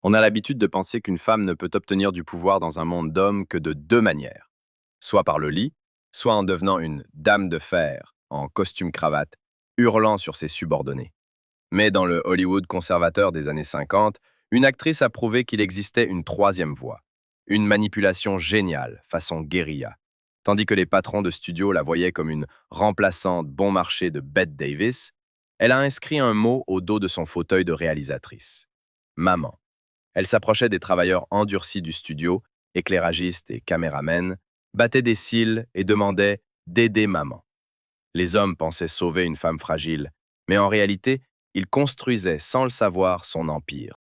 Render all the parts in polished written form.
On a l'habitude de penser qu'une femme ne peut obtenir du pouvoir dans un monde d'hommes que de deux manières. Soit par le lit, soit en devenant une dame de fer, en costume-cravate, hurlant sur ses subordonnés. Mais dans le Hollywood conservateur des années 50, une actrice a prouvé qu'il existait une troisième voie. Une manipulation géniale, façon guérilla. Tandis que les patrons de studio la voyaient comme une remplaçante bon marché de Bette Davis, elle a inscrit un mot au dos de son fauteuil de réalisatrice. Maman. Elle s'approchait des travailleurs endurcis du studio, éclairagistes et caméramen, battait des cils et demandait d'aider maman. Les hommes pensaient sauver une femme fragile, mais en réalité, ils construisaient sans le savoir son empire.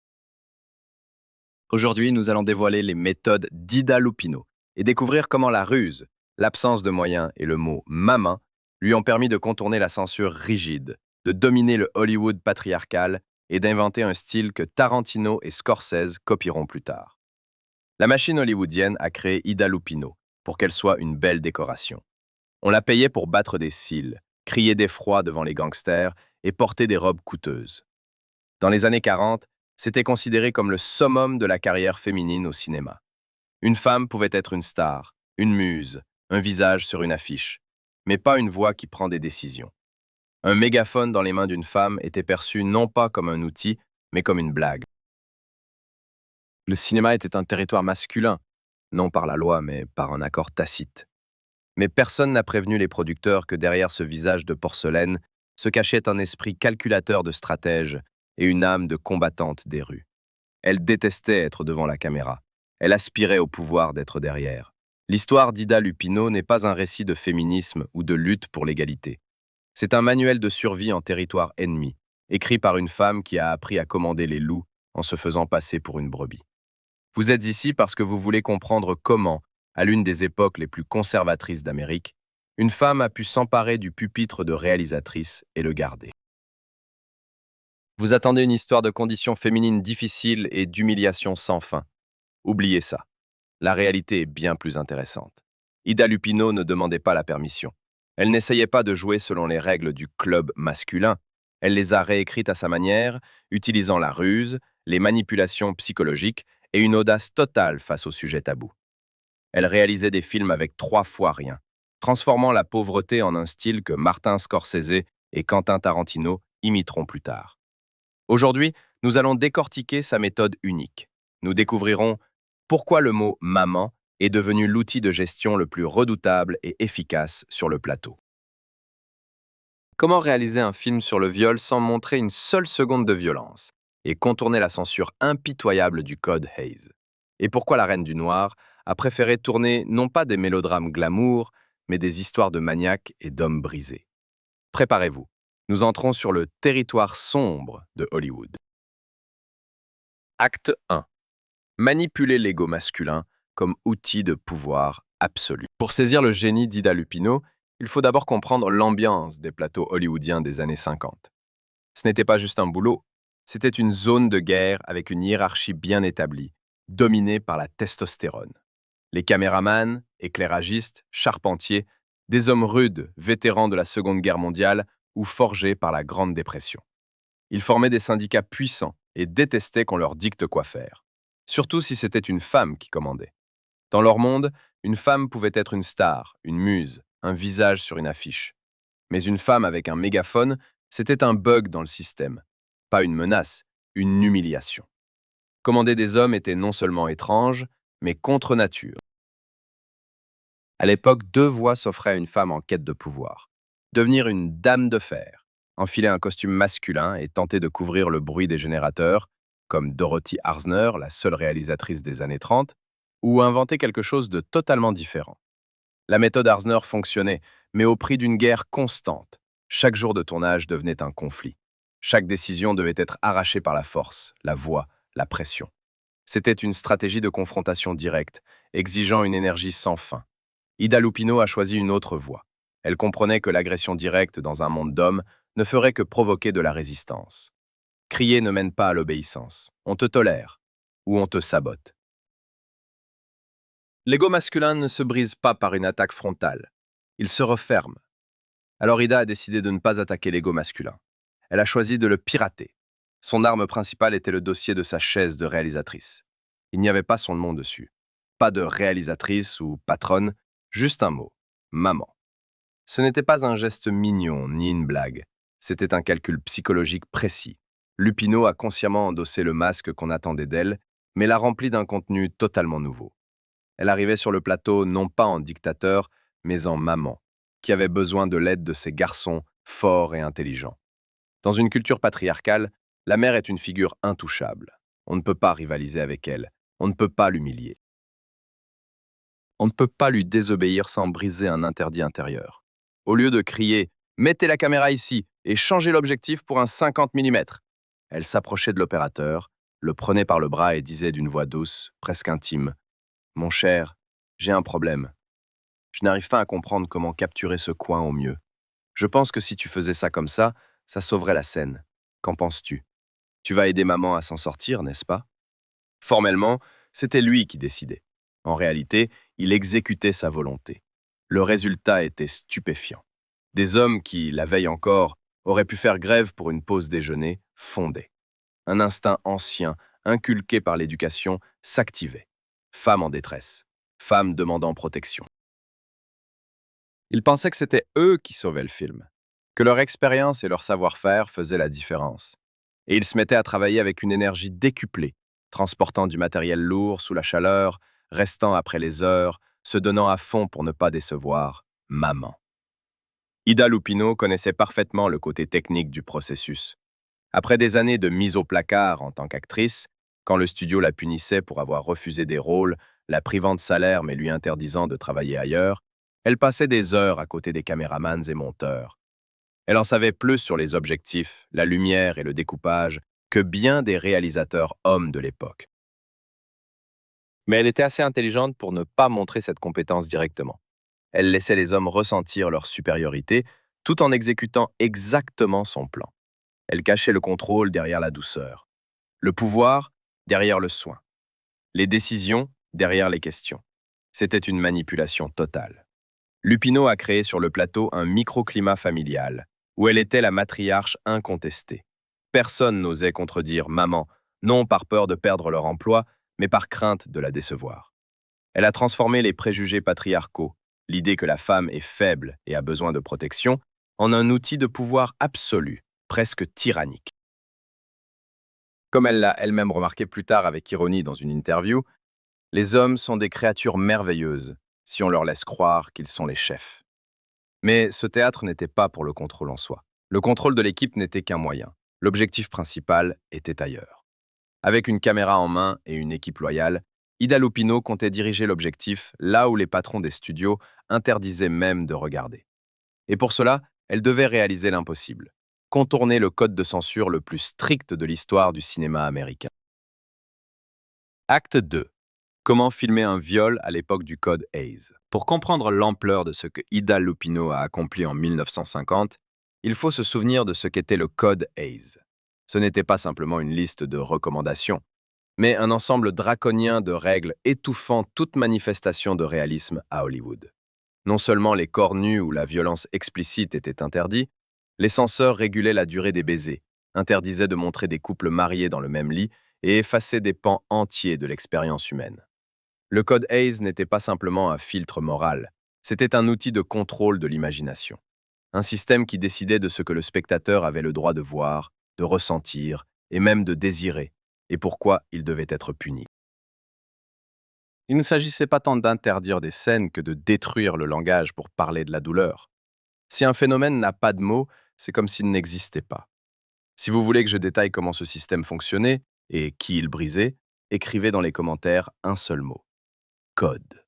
Aujourd'hui, nous allons dévoiler les méthodes d'Ida Lupino et découvrir comment la ruse, l'absence de moyens et le mot maman lui ont permis de contourner la censure rigide, de dominer le Hollywood patriarcal et d'inventer un style que Tarantino et Scorsese copieront plus tard. La machine hollywoodienne a créé Ida Lupino pour qu'elle soit une belle décoration. On la payait pour battre des cils, crier d'effroi devant les gangsters et porter des robes coûteuses. Dans les années 40, c'était considéré comme le summum de la carrière féminine au cinéma. Une femme pouvait être une star, une muse, un visage sur une affiche, mais pas une voix qui prend des décisions. Un mégaphone dans les mains d'une femme était perçu non pas comme un outil, mais comme une blague. Le cinéma était un territoire masculin, non par la loi, mais par un accord tacite. Mais personne n'a prévenu les producteurs que derrière ce visage de porcelaine se cachait un esprit calculateur de stratège et une âme de combattante des rues. Elle détestait être devant la caméra. Elle aspirait au pouvoir d'être derrière. L'histoire d'Ida Lupino n'est pas un récit de féminisme ou de lutte pour l'égalité. C'est un manuel de survie en territoire ennemi, écrit par une femme qui a appris à commander les loups en se faisant passer pour une brebis. Vous êtes ici parce que vous voulez comprendre comment, à l'une des époques les plus conservatrices d'Amérique, une femme a pu s'emparer du pupitre de réalisatrice et le garder. Vous attendez une histoire de conditions féminines difficiles et d'humiliation sans fin. Oubliez ça. La réalité est bien plus intéressante. Ida Lupino ne demandait pas la permission. Elle n'essayait pas de jouer selon les règles du club masculin. Elle les a réécrites à sa manière, utilisant la ruse, les manipulations psychologiques et une audace totale face au sujet tabou. Elle réalisait des films avec 3 fois rien, transformant la pauvreté en un style que Martin Scorsese et Quentin Tarantino imiteront plus tard. Aujourd'hui, nous allons décortiquer sa méthode unique. Nous découvrirons pourquoi le mot maman est devenu l'outil de gestion le plus redoutable et efficace sur le plateau. Comment réaliser un film sur le viol sans montrer une seule seconde de violence et contourner la censure impitoyable du code Hayes? Et pourquoi la Reine du Noir a préféré tourner non pas des mélodrames glamour, mais des histoires de maniaques et d'hommes brisés? Préparez-vous, nous entrons sur le territoire sombre de Hollywood. Acte 1. Manipuler l'ego masculin comme outil de pouvoir absolu. Pour saisir le génie d'Ida Lupino, il faut d'abord comprendre l'ambiance des plateaux hollywoodiens des années 50. Ce n'était pas juste un boulot, c'était une zone de guerre avec une hiérarchie bien établie, dominée par la testostérone. Les caméramans, éclairagistes, charpentiers, des hommes rudes, vétérans de la Seconde Guerre mondiale ou forgés par la Grande Dépression. Ils formaient des syndicats puissants et détestaient qu'on leur dicte quoi faire. Surtout si c'était une femme qui commandait. Dans leur monde, une femme pouvait être une star, une muse, un visage sur une affiche. Mais une femme avec un mégaphone, c'était un bug dans le système. Pas une menace, une humiliation. Commander des hommes était non seulement étrange, mais contre nature. À l'époque, 2 voies s'offraient à une femme en quête de pouvoir. Devenir une dame de fer, enfiler un costume masculin et tenter de couvrir le bruit des générateurs, comme Dorothy Arzner, la seule réalisatrice des années 30, ou inventer quelque chose de totalement différent. La méthode Arzner fonctionnait, mais au prix d'une guerre constante. Chaque jour de tournage devenait un conflit. Chaque décision devait être arrachée par la force, la voix, la pression. C'était une stratégie de confrontation directe, exigeant une énergie sans fin. Ida Lupino a choisi une autre voie. Elle comprenait que l'agression directe dans un monde d'hommes ne ferait que provoquer de la résistance. Crier ne mène pas à l'obéissance. On te tolère ou on te sabote. L'ego masculin ne se brise pas par une attaque frontale. Il se referme. Alors Ida a décidé de ne pas attaquer l'ego masculin. Elle a choisi de le pirater. Son arme principale était le dossier de sa chaise de réalisatrice. Il n'y avait pas son nom dessus. Pas de réalisatrice ou patronne, juste un mot, maman. Ce n'était pas un geste mignon ni une blague. C'était un calcul psychologique précis. Lupino a consciemment endossé le masque qu'on attendait d'elle, mais l'a rempli d'un contenu totalement nouveau. Elle arrivait sur le plateau non pas en dictateur, mais en maman, qui avait besoin de l'aide de ses garçons forts et intelligents. Dans une culture patriarcale, la mère est une figure intouchable. On ne peut pas rivaliser avec elle, on ne peut pas l'humilier. On ne peut pas lui désobéir sans briser un interdit intérieur. Au lieu de crier « Mettez la caméra ici et changez l'objectif pour un 50 mm », elle s'approchait de l'opérateur, le prenait par le bras et disait d'une voix douce, presque intime « Mon cher, j'ai un problème. Je n'arrive pas à comprendre comment capturer ce coin au mieux. Je pense que si tu faisais ça comme ça sauverait la scène. Qu'en penses-tu? Tu vas aider maman à s'en sortir, n'est-ce pas ?» Formellement, c'était lui qui décidait. En réalité, il exécutait sa volonté. Le résultat était stupéfiant. Des hommes qui, la veille encore, auraient pu faire grève pour une pause déjeuner, fondaient. Un instinct ancien, inculqué par l'éducation, s'activait. Femmes en détresse, femmes demandant protection. Ils pensaient que c'était eux qui sauvaient le film, que leur expérience et leur savoir-faire faisaient la différence. Et ils se mettaient à travailler avec une énergie décuplée, transportant du matériel lourd sous la chaleur, restant après les heures, se donnant à fond pour ne pas décevoir maman. Ida Lupino connaissait parfaitement le côté technique du processus. Après des années de mise au placard en tant qu'actrice, quand le studio la punissait pour avoir refusé des rôles, la privant de salaire mais lui interdisant de travailler ailleurs, elle passait des heures à côté des caméramans et monteurs. Elle en savait plus sur les objectifs, la lumière et le découpage que bien des réalisateurs hommes de l'époque. Mais elle était assez intelligente pour ne pas montrer cette compétence directement. Elle laissait les hommes ressentir leur supériorité tout en exécutant exactement son plan. Elle cachait le contrôle derrière la douceur, le pouvoir derrière le soin, les décisions derrière les questions. C'était une manipulation totale. Lupino a créé sur le plateau un microclimat familial, où elle était la matriarche incontestée. Personne n'osait contredire maman, non par peur de perdre leur emploi, mais par crainte de la décevoir. Elle a transformé les préjugés patriarcaux, l'idée que la femme est faible et a besoin de protection, en un outil de pouvoir absolu, presque tyrannique. Comme elle l'a elle-même remarqué plus tard avec ironie dans une interview, les hommes sont des créatures merveilleuses si on leur laisse croire qu'ils sont les chefs. Mais ce théâtre n'était pas pour le contrôle en soi. Le contrôle de l'équipe n'était qu'un moyen. L'objectif principal était ailleurs. Avec une caméra en main et une équipe loyale, Ida Lupino comptait diriger l'objectif là où les patrons des studios interdisaient même de regarder. Et pour cela, elle devait réaliser l'impossible, contourner le code de censure le plus strict de l'histoire du cinéma américain. Acte 2. Comment filmer un viol à l'époque du code Hays? Pour comprendre l'ampleur de ce que Ida Lupino a accompli en 1950, il faut se souvenir de ce qu'était le code Hays. Ce n'était pas simplement une liste de recommandations, mais un ensemble draconien de règles étouffant toute manifestation de réalisme à Hollywood. Non seulement les corps nus ou la violence explicite étaient interdits, les censeurs régulaient la durée des baisers, interdisaient de montrer des couples mariés dans le même lit et effaçaient des pans entiers de l'expérience humaine. Le code Hays n'était pas simplement un filtre moral, c'était un outil de contrôle de l'imagination. Un système qui décidait de ce que le spectateur avait le droit de voir, de ressentir et même de désirer, et pourquoi il devait être puni. Il ne s'agissait pas tant d'interdire des scènes que de détruire le langage pour parler de la douleur. Si un phénomène n'a pas de mots, c'est comme s'il n'existait pas. Si vous voulez que je détaille comment ce système fonctionnait et qui il brisait, écrivez dans les commentaires un seul mot. Code.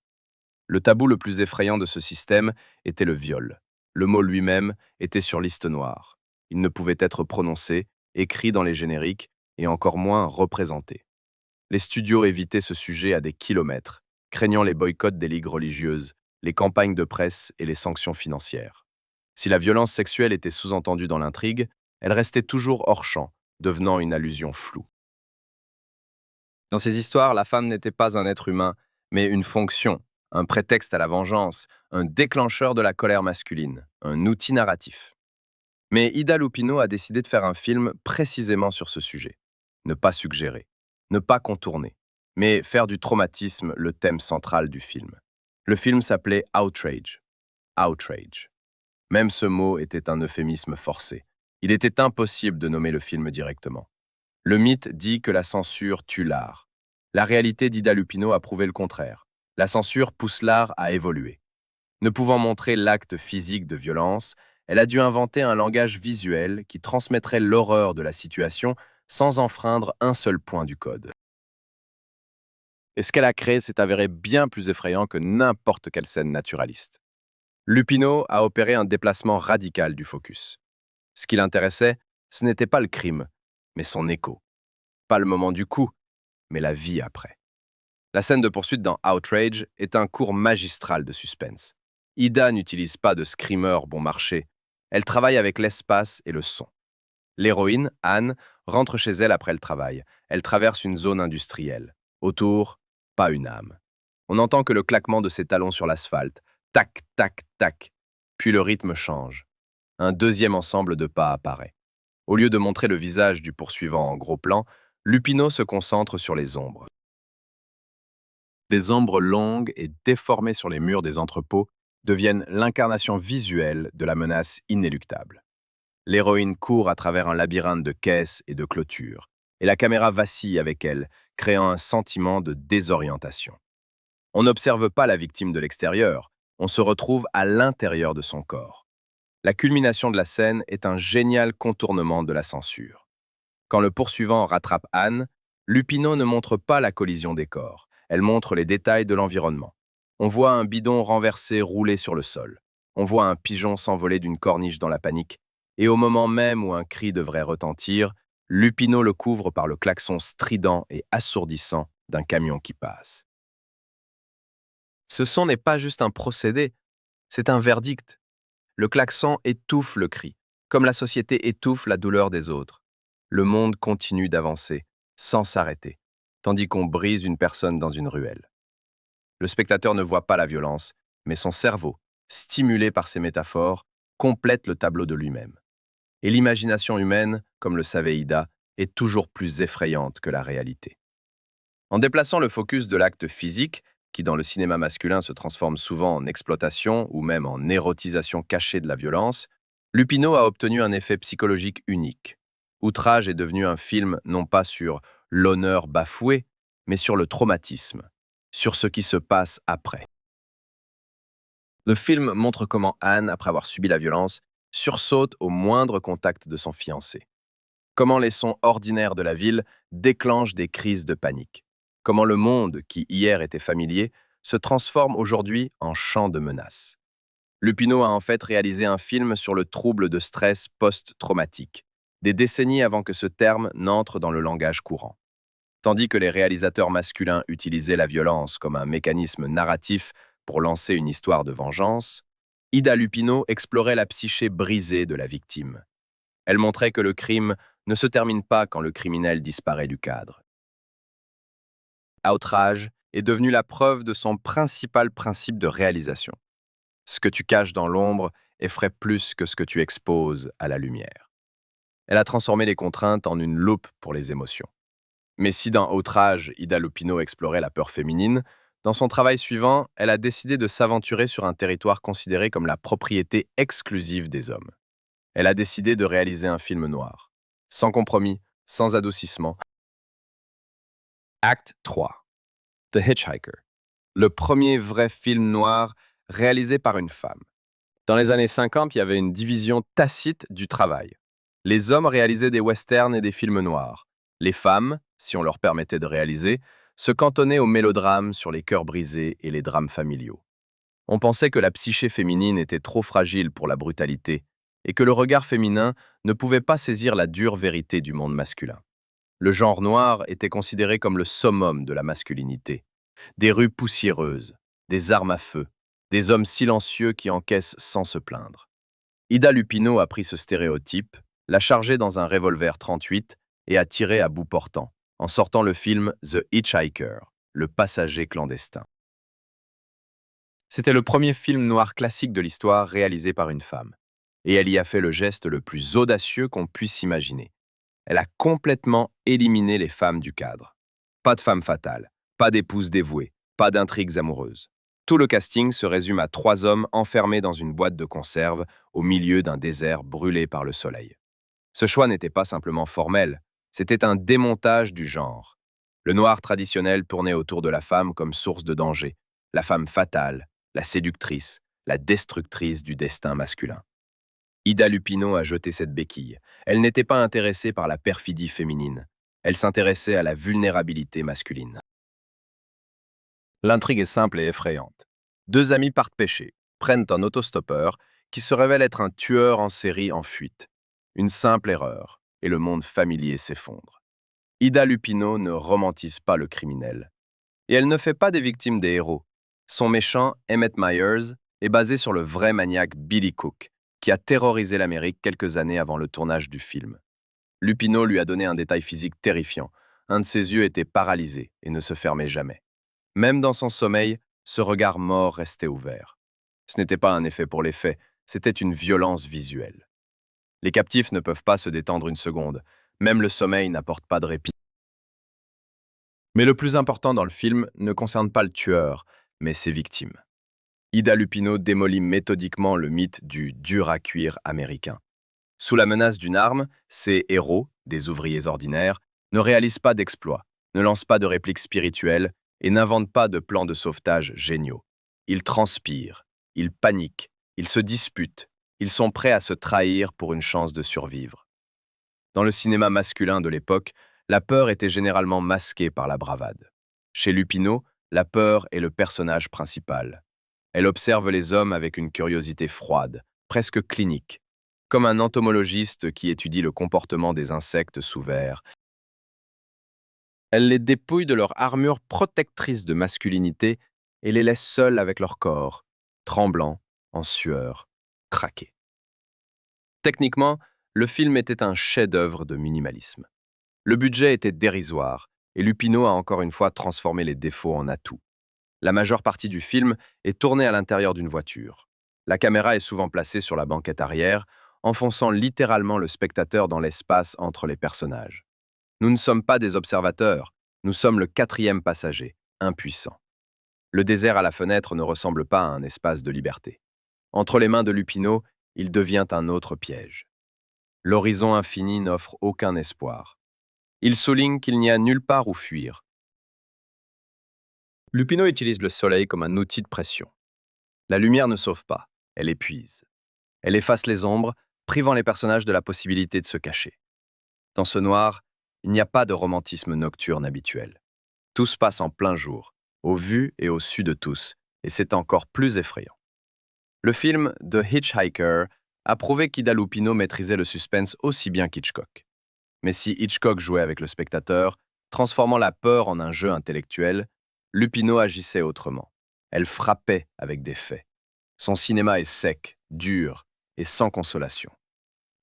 Le tabou le plus effrayant de ce système était le viol. Le mot lui-même était sur liste noire. Il ne pouvait être prononcé, écrit dans les génériques et encore moins représenté. Les studios évitaient ce sujet à des kilomètres, craignant les boycotts des ligues religieuses, les campagnes de presse et les sanctions financières. Si la violence sexuelle était sous-entendue dans l'intrigue, elle restait toujours hors champ, devenant une allusion floue. Dans ces histoires, la femme n'était pas un être humain, mais une fonction, un prétexte à la vengeance, un déclencheur de la colère masculine, un outil narratif. Mais Ida Lupino a décidé de faire un film précisément sur ce sujet. Ne pas suggérer, ne pas contourner, mais faire du traumatisme le thème central du film. Le film s'appelait Outrage. Outrage. Même ce mot était un euphémisme forcé. Il était impossible de nommer le film directement. Le mythe dit que la censure tue l'art. La réalité d'Ida Lupino a prouvé le contraire. La censure pousse l'art à évoluer. Ne pouvant montrer l'acte physique de violence, elle a dû inventer un langage visuel qui transmettrait l'horreur de la situation sans enfreindre un seul point du code. Et ce qu'elle a créé s'est avéré bien plus effrayant que n'importe quelle scène naturaliste. Lupino a opéré un déplacement radical du focus. Ce qui l'intéressait, ce n'était pas le crime, mais son écho. Pas le moment du coup, mais la vie après. La scène de poursuite dans Outrage est un cours magistral de suspense. Ida n'utilise pas de screamer bon marché. Elle travaille avec l'espace et le son. L'héroïne, Anne, rentre chez elle après le travail. Elle traverse une zone industrielle. Autour, pas une âme. On n'entend que le claquement de ses talons sur l'asphalte. Tac, tac, tac. Puis le rythme change. Un deuxième ensemble de pas apparaît. Au lieu de montrer le visage du poursuivant en gros plan, Lupino se concentre sur les ombres. Des ombres longues et déformées sur les murs des entrepôts deviennent l'incarnation visuelle de la menace inéluctable. L'héroïne court à travers un labyrinthe de caisses et de clôtures, et la caméra vacille avec elle, créant un sentiment de désorientation. On n'observe pas la victime de l'extérieur, on se retrouve à l'intérieur de son corps. La culmination de la scène est un génial contournement de la censure. Quand le poursuivant rattrape Anne, Lupino ne montre pas la collision des corps, elle montre les détails de l'environnement. On voit un bidon renversé rouler sur le sol. On voit un pigeon s'envoler d'une corniche dans la panique. Et au moment même où un cri devrait retentir, Lupino le couvre par le klaxon strident et assourdissant d'un camion qui passe. Ce son n'est pas juste un procédé, c'est un verdict. Le klaxon étouffe le cri, comme la société étouffe la douleur des autres. Le monde continue d'avancer, sans s'arrêter, tandis qu'on brise une personne dans une ruelle. Le spectateur ne voit pas la violence, mais son cerveau, stimulé par ces métaphores, complète le tableau de lui-même. Et l'imagination humaine, comme le savait Ida, est toujours plus effrayante que la réalité. En déplaçant le focus de l'acte physique, qui dans le cinéma masculin se transforme souvent en exploitation ou même en érotisation cachée de la violence, Lupino a obtenu un effet psychologique unique. Outrage est devenu un film non pas sur l'honneur bafoué, mais sur le traumatisme, sur ce qui se passe après. Le film montre comment Anne, après avoir subi la violence, sursaute au moindre contact de son fiancé. Comment les sons ordinaires de la ville déclenchent des crises de panique. Comment le monde, qui hier était familier, se transforme aujourd'hui en champ de menaces. Lupino a en fait réalisé un film sur le trouble de stress post-traumatique, des décennies avant que ce terme n'entre dans le langage courant. Tandis que les réalisateurs masculins utilisaient la violence comme un mécanisme narratif pour lancer une histoire de vengeance, Ida Lupino explorait la psyché brisée de la victime. Elle montrait que le crime ne se termine pas quand le criminel disparaît du cadre. Outrage est devenu la preuve de son principal principe de réalisation. Ce que tu caches dans l'ombre effraie plus que ce que tu exposes à la lumière. Elle a transformé les contraintes en une loupe pour les émotions. Mais si dans Outrage, Ida Lupino explorait la peur féminine, dans son travail suivant, elle a décidé de s'aventurer sur un territoire considéré comme la propriété exclusive des hommes. Elle a décidé de réaliser un film noir. Sans compromis, sans adoucissement. Acte 3. The Hitchhiker. Le premier vrai film noir réalisé par une femme. Dans les années 50, il y avait une division tacite du travail. Les hommes réalisaient des westerns et des films noirs. Les femmes, si on leur permettait de réaliser, se cantonnaient aux mélodrames sur les cœurs brisés et les drames familiaux. On pensait que la psyché féminine était trop fragile pour la brutalité et que le regard féminin ne pouvait pas saisir la dure vérité du monde masculin. Le genre noir était considéré comme le summum de la masculinité. Des rues poussiéreuses, des armes à feu, des hommes silencieux qui encaissent sans se plaindre. Ida Lupino a pris ce stéréotype, l'a chargé dans un revolver 38 et a tiré à bout portant, en sortant le film The Hitchhiker, le passager clandestin. C'était le premier film noir classique de l'histoire réalisé par une femme. Et elle y a fait le geste le plus audacieux qu'on puisse imaginer. Elle a complètement éliminé les femmes du cadre. Pas de femme fatale, pas d'épouse dévouée, pas d'intrigues amoureuses. Tout le casting se résume à 3 hommes enfermés dans une boîte de conserve au milieu d'un désert brûlé par le soleil. Ce choix n'était pas simplement formel, c'était un démontage du genre. Le noir traditionnel tournait autour de la femme comme source de danger, la femme fatale, la séductrice, la destructrice du destin masculin. Ida Lupino a jeté cette béquille. Elle n'était pas intéressée par la perfidie féminine. Elle s'intéressait à la vulnérabilité masculine. L'intrigue est simple et effrayante. 2 amis partent pêcher, prennent un autostoppeur qui se révèle être un tueur en série en fuite. Une simple erreur, et le monde familier s'effondre. Ida Lupino ne romantise pas le criminel. Et elle ne fait pas des victimes des héros. Son méchant, Emmett Myers, est basé sur le vrai maniaque Billy Cook, qui a terrorisé l'Amérique quelques années avant le tournage du film. Lupino lui a donné un détail physique terrifiant. Un de ses yeux était paralysé et ne se fermait jamais. Même dans son sommeil, ce regard mort restait ouvert. Ce n'était pas un effet pour l'effet, c'était une violence visuelle. Les captifs ne peuvent pas se détendre une seconde. Même le sommeil n'apporte pas de répit. Mais le plus important dans le film ne concerne pas le tueur, mais ses victimes. Ida Lupino démolit méthodiquement le mythe du dur à cuire américain. Sous la menace d'une arme, ces héros, des ouvriers ordinaires, ne réalisent pas d'exploits, ne lancent pas de répliques spirituelles et n'inventent pas de plans de sauvetage géniaux. Ils transpirent, ils paniquent, ils se disputent, ils sont prêts à se trahir pour une chance de survivre. Dans le cinéma masculin de l'époque, la peur était généralement masquée par la bravade. Chez Lupino, la peur est le personnage principal. Elle observe les hommes avec une curiosité froide, presque clinique, comme un entomologiste qui étudie le comportement des insectes sous verre. Elle les dépouille de leur armure protectrice de masculinité et les laisse seuls avec leur corps, tremblants, en sueur, craqués. Techniquement, le film était un chef-d'œuvre de minimalisme. Le budget était dérisoire, et Lupino a encore une fois transformé les défauts en atouts. La majeure partie du film est tournée à l'intérieur d'une voiture. La caméra est souvent placée sur la banquette arrière, enfonçant littéralement le spectateur dans l'espace entre les personnages. Nous ne sommes pas des observateurs, nous sommes le 4e passager, impuissant. Le désert à la fenêtre ne ressemble pas à un espace de liberté. Entre les mains de Lupino, il devient un autre piège. L'horizon infini n'offre aucun espoir. Il souligne qu'il n'y a nulle part où fuir. Lupino utilise le soleil comme un outil de pression. La lumière ne sauve pas, elle épuise. Elle efface les ombres, privant les personnages de la possibilité de se cacher. Dans ce noir, il n'y a pas de romantisme nocturne habituel. Tout se passe en plein jour, au vu et au su de tous, et c'est encore plus effrayant. Le film The Hitchhiker a prouvé qu'Ida Lupino maîtrisait le suspense aussi bien qu'Hitchcock. Mais si Hitchcock jouait avec le spectateur, transformant la peur en un jeu intellectuel, Lupino agissait autrement. Elle frappait avec des faits. Son cinéma est sec, dur et sans consolation.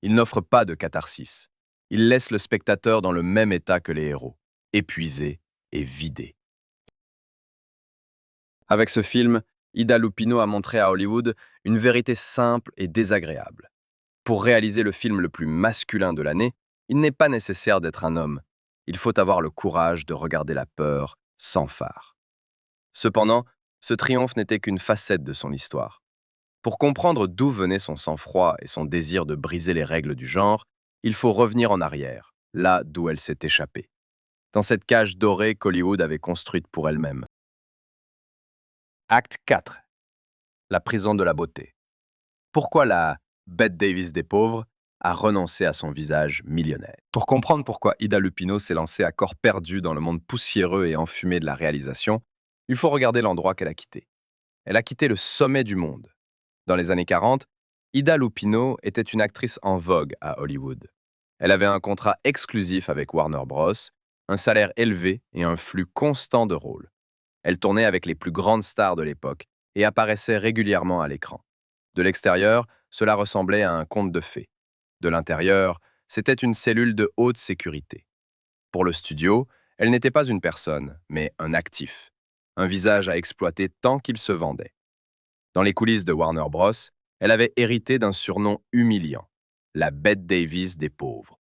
Il n'offre pas de catharsis. Il laisse le spectateur dans le même état que les héros, épuisé et vidé. Avec ce film, Ida Lupino a montré à Hollywood une vérité simple et désagréable. Pour réaliser le film le plus masculin de l'année, il n'est pas nécessaire d'être un homme. Il faut avoir le courage de regarder la peur sans phare. Cependant, ce triomphe n'était qu'une facette de son histoire. Pour comprendre d'où venait son sang-froid et son désir de briser les règles du genre, il faut revenir en arrière, là d'où elle s'est échappée. Dans cette cage dorée qu'Hollywood avait construite pour elle-même. Acte 4. La prison de la beauté. Pourquoi la Bette Davis des pauvres a renoncé à son visage millionnaire? Pour comprendre pourquoi Ida Lupino s'est lancée à corps perdu dans le monde poussiéreux et enfumé de la réalisation, il faut regarder l'endroit qu'elle a quitté. Elle a quitté le sommet du monde. Dans les années 40, Ida Lupino était une actrice en vogue à Hollywood. Elle avait un contrat exclusif avec Warner Bros., un salaire élevé et un flux constant de rôles. Elle tournait avec les plus grandes stars de l'époque et apparaissait régulièrement à l'écran. De l'extérieur, cela ressemblait à un conte de fées. De l'intérieur, c'était une cellule de haute sécurité. Pour le studio, elle n'était pas une personne, mais un actif. Un visage à exploiter tant qu'il se vendait. Dans les coulisses de Warner Bros., Elle avait hérité d'un surnom humiliant, la Bette Davis des pauvres.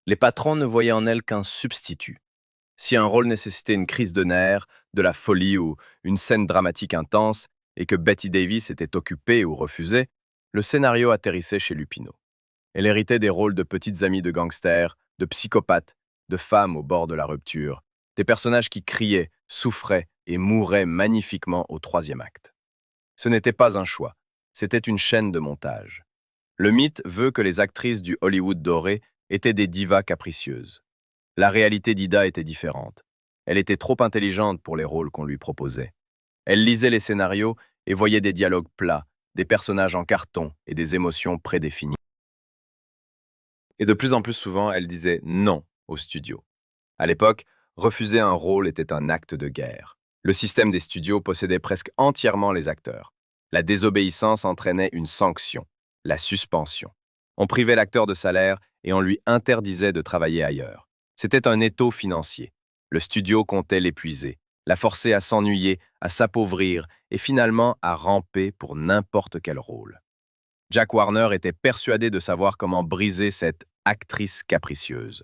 Les patrons ne voyaient en elle qu'un substitut. Si un rôle nécessitait une crise de nerfs, de la folie ou une scène dramatique intense, et que Betty Davis était occupée ou refusée, le scénario atterrissait chez Lupino. Elle héritait des rôles de petites amies de gangsters, de psychopathes, de femmes au bord de la rupture, des personnages qui criaient, souffraient et mouraient magnifiquement au troisième acte. Ce n'était pas un choix, c'était une chaîne de montage. Le mythe veut que les actrices du Hollywood doré étaient des divas capricieuses. La réalité d'Ida était différente. Elle était trop intelligente pour les rôles qu'on lui proposait. Elle lisait les scénarios et voyait des dialogues plats, des personnages en carton et des émotions prédéfinies. Et de plus en plus souvent, elle disait non au studio. À l'époque, refuser un rôle était un acte de guerre. Le système des studios possédait presque entièrement les acteurs. La désobéissance entraînait une sanction, la suspension. On privait l'acteur de salaire et on lui interdisait de travailler ailleurs. C'était un étau financier. Le studio comptait l'épuiser, la forcer à s'ennuyer, à s'appauvrir et finalement à ramper pour n'importe quel rôle. Jack Warner était persuadé de savoir comment briser cette actrice capricieuse.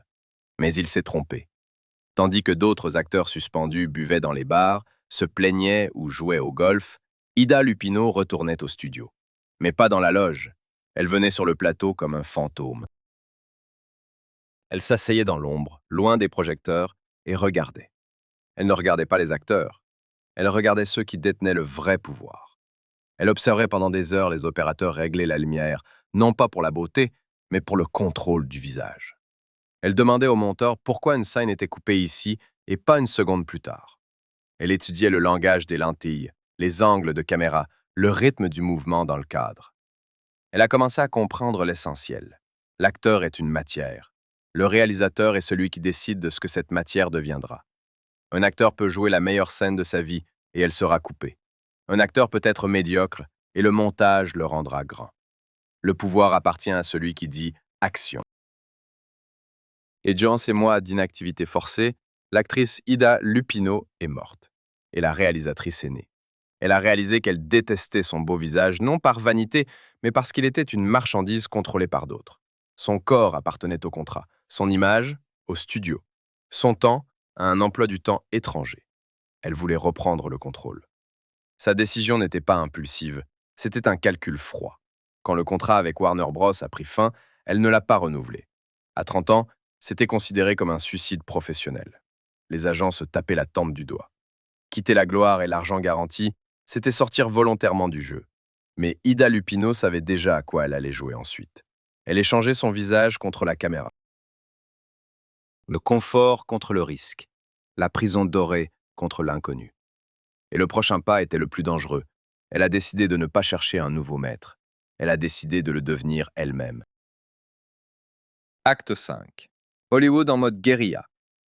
Mais il s'est trompé. Tandis que d'autres acteurs suspendus buvaient dans les bars, se plaignaient ou jouaient au golf, Ida Lupino retournait au studio. Mais pas dans la loge. Elle venait sur le plateau comme un fantôme. Elle s'asseyait dans l'ombre, loin des projecteurs, et regardait. Elle ne regardait pas les acteurs. Elle regardait ceux qui détenaient le vrai pouvoir. Elle observait pendant des heures les opérateurs régler la lumière, non pas pour la beauté, mais pour le contrôle du visage. Elle demandait au monteur pourquoi une scène était coupée ici et pas une seconde plus tard. Elle étudiait le langage des lentilles, les angles de caméra, le rythme du mouvement dans le cadre. Elle a commencé à comprendre l'essentiel. L'acteur est une matière. Le réalisateur est celui qui décide de ce que cette matière deviendra. Un acteur peut jouer la meilleure scène de sa vie et elle sera coupée. Un acteur peut être médiocre et le montage le rendra grand. Le pouvoir appartient à celui qui dit « action ». Et durant ces mois d'inactivité forcée, l'actrice Ida Lupino est morte. Et la réalisatrice est née. Elle a réalisé qu'elle détestait son beau visage, non par vanité, mais parce qu'il était une marchandise contrôlée par d'autres. Son corps appartenait au contrat, son image au studio, son temps à un emploi du temps étranger. Elle voulait reprendre le contrôle. Sa décision n'était pas impulsive, c'était un calcul froid. Quand le contrat avec Warner Bros. A pris fin, elle ne l'a pas renouvelé. À 30 ans, c'était considéré comme un suicide professionnel. Les agents se tapaient la tempe du doigt. Quitter la gloire et l'argent garanti, c'était sortir volontairement du jeu. Mais Ida Lupino savait déjà à quoi elle allait jouer ensuite. Elle échangeait son visage contre la caméra. Le confort contre le risque. La prison dorée contre l'inconnu. Et le prochain pas était le plus dangereux. Elle a décidé de ne pas chercher un nouveau maître. Elle a décidé de le devenir elle-même. Acte 5. Hollywood en mode guérilla.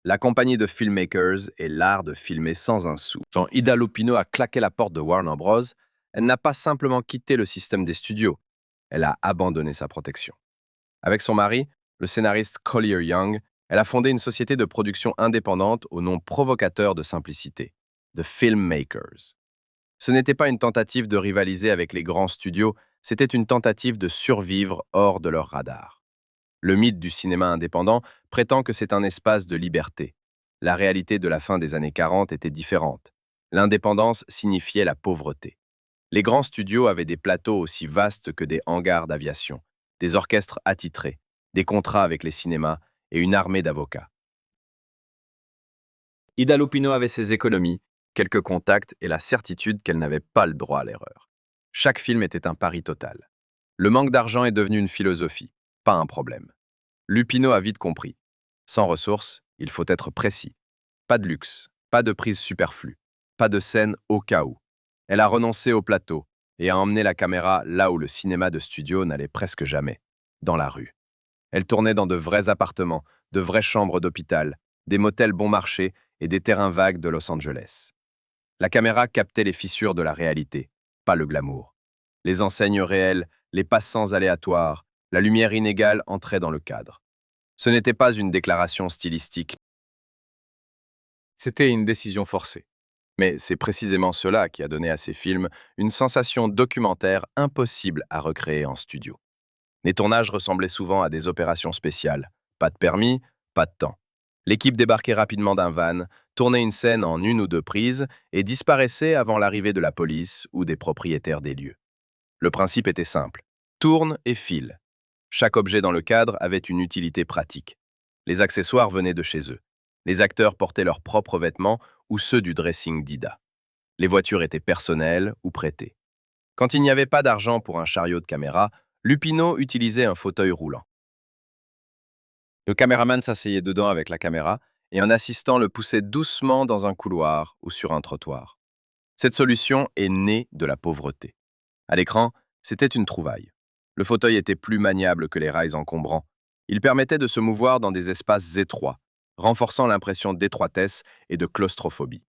La compagnie de filmmakers et l'art de filmer sans un sou. Quand Ida Lupino a claqué la porte de Warner Bros., elle n'a pas simplement quitté le système des studios, elle a abandonné sa protection. Avec son mari, le scénariste Collier Young, elle a fondé une société de production indépendante au nom provocateur de simplicité, The Filmmakers. Ce n'était pas une tentative de rivaliser avec les grands studios, c'était une tentative de survivre hors de leur radar. Le mythe du cinéma indépendant prétend que c'est un espace de liberté. La réalité de la fin des années 40 était différente. L'indépendance signifiait la pauvreté. Les grands studios avaient des plateaux aussi vastes que des hangars d'aviation, des orchestres attitrés, des contrats avec les cinémas et une armée d'avocats. Ida Lupino avait ses économies, quelques contacts et la certitude qu'elle n'avait pas le droit à l'erreur. Chaque film était un pari total. Le manque d'argent est devenu une philosophie, pas un problème. Lupino a vite compris. Sans ressources, il faut être précis. Pas de luxe, pas de prise superflue, pas de scène au cas où. Elle a renoncé au plateau et a emmené la caméra là où le cinéma de studio n'allait presque jamais, dans la rue. Elle tournait dans de vrais appartements, de vraies chambres d'hôpital, des motels bon marché et des terrains vagues de Los Angeles. La caméra captait les fissures de la réalité, pas le glamour. Les enseignes réelles, les passants aléatoires, la lumière inégale entrait dans le cadre. Ce n'était pas une déclaration stylistique. C'était une décision forcée. Mais c'est précisément cela qui a donné à ces films une sensation documentaire impossible à recréer en studio. Les tournages ressemblaient souvent à des opérations spéciales. Pas de permis, pas de temps. L'équipe débarquait rapidement d'un van, tournait une scène en une ou deux prises et disparaissait avant l'arrivée de la police ou des propriétaires des lieux. Le principe était simple. Tourne et file. Chaque objet dans le cadre avait une utilité pratique. Les accessoires venaient de chez eux. Les acteurs portaient leurs propres vêtements ou ceux du dressing d'Ida. Les voitures étaient personnelles ou prêtées. Quand il n'y avait pas d'argent pour un chariot de caméra, Lupino utilisait un fauteuil roulant. Le caméraman s'asseyait dedans avec la caméra et un assistant le poussait doucement dans un couloir ou sur un trottoir. Cette solution est née de la pauvreté. À l'écran, c'était une trouvaille. Le fauteuil était plus maniable que les rails encombrants. Il permettait de se mouvoir dans des espaces étroits, renforçant l'impression d'étroitesse et de claustrophobie.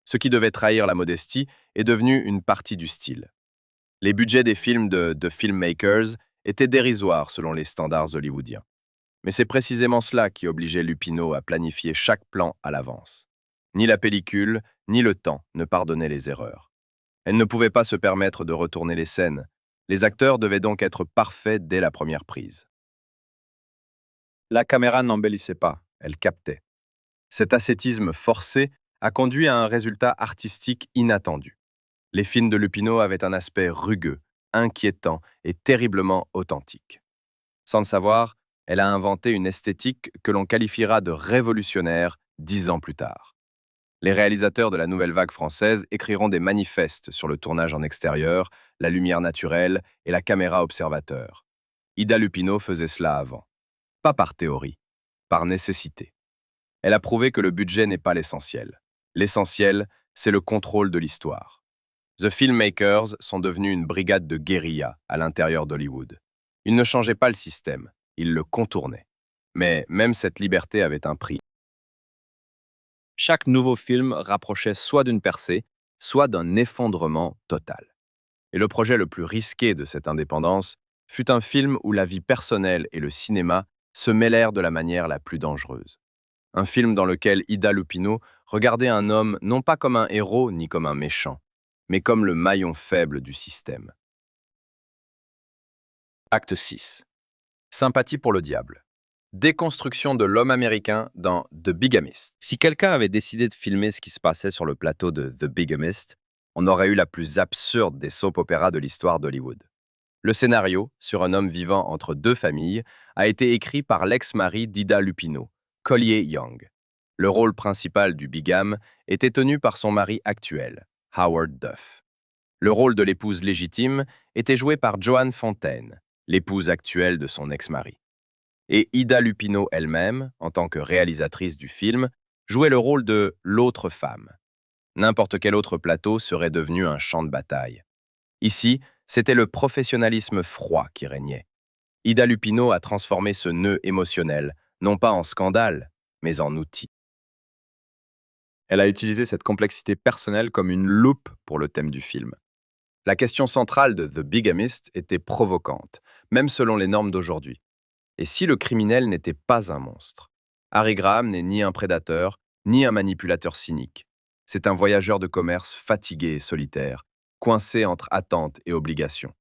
Ce qui devait trahir la modestie est devenu une partie du style. Les budgets des films de The Filmmakers étaient dérisoires selon les standards hollywoodiens. Mais c'est précisément cela qui obligeait Lupino à planifier chaque plan à l'avance. Ni la pellicule, ni le temps ne pardonnaient les erreurs. Elle ne pouvait pas se permettre de retourner les scènes. Les acteurs devaient donc être parfaits dès la première prise. La caméra n'embellissait pas, elle captait. Cet ascétisme forcé a conduit à un résultat artistique inattendu. Les films de Lupino avaient un aspect rugueux, inquiétant et terriblement authentique. Sans le savoir, elle a inventé une esthétique que l'on qualifiera de révolutionnaire 10 ans plus tard. Les réalisateurs de la nouvelle vague française écriront des manifestes sur le tournage en extérieur, la lumière naturelle et la caméra observateur. Ida Lupino faisait cela avant. Pas par théorie, par nécessité. Elle a prouvé que le budget n'est pas l'essentiel. L'essentiel, c'est le contrôle de l'histoire. The Filmmakers sont devenus une brigade de guérilla à l'intérieur d'Hollywood. Ils ne changeaient pas le système, ils le contournaient. Mais même cette liberté avait un prix. Chaque nouveau film rapprochait soit d'une percée, soit d'un effondrement total. Et le projet le plus risqué de cette indépendance fut un film où la vie personnelle et le cinéma se mêlèrent de la manière la plus dangereuse. Un film dans lequel Ida Lupino regardait un homme non pas comme un héros ni comme un méchant, mais comme le maillon faible du système. Acte 6. Sympathie pour le diable. Déconstruction de l'homme américain dans The Bigamist. Si quelqu'un avait décidé de filmer ce qui se passait sur le plateau de The Bigamist, on aurait eu la plus absurde des soap-opéras de l'histoire d'Hollywood. Le scénario, sur un homme vivant entre deux familles, a été écrit par l'ex-mari d'Ida Lupino, Collier Young. Le rôle principal du bigame était tenu par son mari actuel, Howard Duff. Le rôle de l'épouse légitime était joué par Joan Fontaine, l'épouse actuelle de son ex-mari. Et Ida Lupino elle-même, en tant que réalisatrice du film, jouait le rôle de l'autre femme. N'importe quel autre plateau serait devenu un champ de bataille. Ici, c'était le professionnalisme froid qui régnait. Ida Lupino a transformé ce nœud émotionnel, non pas en scandale, mais en outil. Elle a utilisé cette complexité personnelle comme une loupe pour le thème du film. La question centrale de The Bigamist était provocante, même selon les normes d'aujourd'hui. Et si le criminel n'était pas un monstre? Harry Graham n'est ni un prédateur, ni un manipulateur cynique. C'est un voyageur de commerce fatigué et solitaire, coincé entre attente et obligation.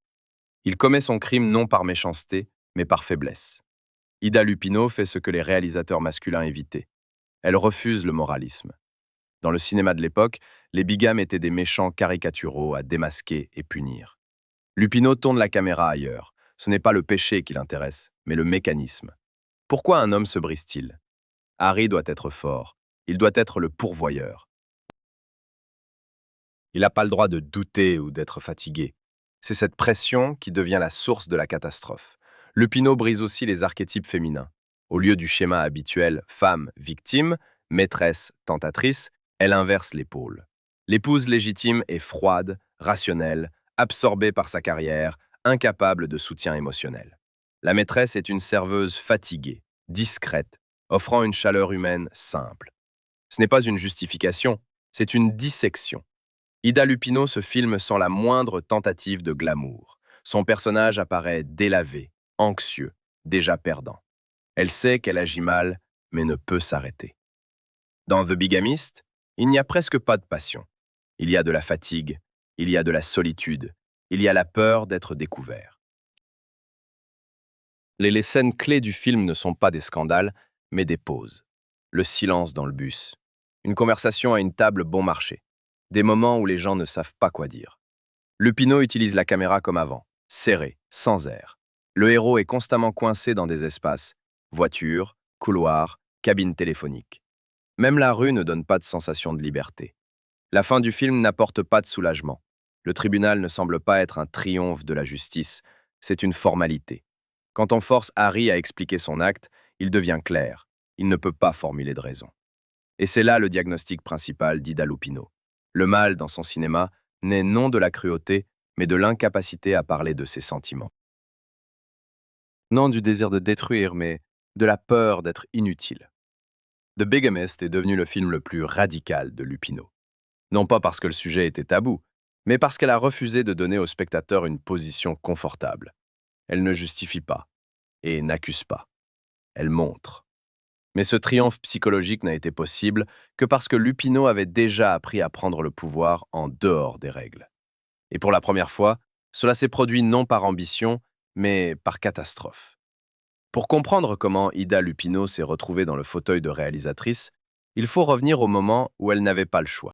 Il commet son crime non par méchanceté, mais par faiblesse. Ida Lupino fait ce que les réalisateurs masculins évitaient. Elle refuse le moralisme. Dans le cinéma de l'époque, les bigames étaient des méchants caricaturaux à démasquer et punir. Lupino tourne la caméra ailleurs. Ce n'est pas le péché qui l'intéresse, mais le mécanisme. Pourquoi un homme se brise-t-il? Harry doit être fort. Il doit être le pourvoyeur. Il n'a pas le droit de douter ou d'être fatigué. C'est cette pression qui devient la source de la catastrophe. Lupino brise aussi les archétypes féminins. Au lieu du schéma habituel femme, victime, maîtresse, tentatrice, elle inverse les pôles. L'épouse légitime est froide, rationnelle, absorbée par sa carrière, incapable de soutien émotionnel. La maîtresse est une serveuse fatiguée, discrète, offrant une chaleur humaine simple. Ce n'est pas une justification, c'est une dissection. Ida Lupino se filme sans la moindre tentative de glamour. Son personnage apparaît délavé, anxieux, déjà perdant. Elle sait qu'elle agit mal, mais ne peut s'arrêter. Dans The Bigamist, il n'y a presque pas de passion. Il y a de la fatigue, il y a de la solitude, il y a la peur d'être découvert. Les scènes clés du film ne sont pas des scandales, mais des pauses. Le silence dans le bus. Une conversation à une table bon marché. Des moments où les gens ne savent pas quoi dire. Lupino utilise la caméra comme avant, serré, sans air. Le héros est constamment coincé dans des espaces. Voiture, couloir, cabine téléphonique. Même la rue ne donne pas de sensation de liberté. La fin du film n'apporte pas de soulagement. Le tribunal ne semble pas être un triomphe de la justice, c'est une formalité. Quand on force Harry à expliquer son acte, il devient clair. Il ne peut pas formuler de raison. Et c'est là le diagnostic principal d'Ida Lupino. Le mal, dans son cinéma, naît non de la cruauté, mais de l'incapacité à parler de ses sentiments. Non du désir de détruire, mais de la peur d'être inutile. The Bigamist est devenu le film le plus radical de Lupino. Non pas parce que le sujet était tabou, mais parce qu'elle a refusé de donner au spectateur une position confortable. Elle ne justifie pas et n'accuse pas. Elle montre. Mais ce triomphe psychologique n'a été possible que parce que Lupino avait déjà appris à prendre le pouvoir en dehors des règles. Et pour la première fois, cela s'est produit non par ambition, mais par catastrophe. Pour comprendre comment Ida Lupino s'est retrouvée dans le fauteuil de réalisatrice, il faut revenir au moment où elle n'avait pas le choix.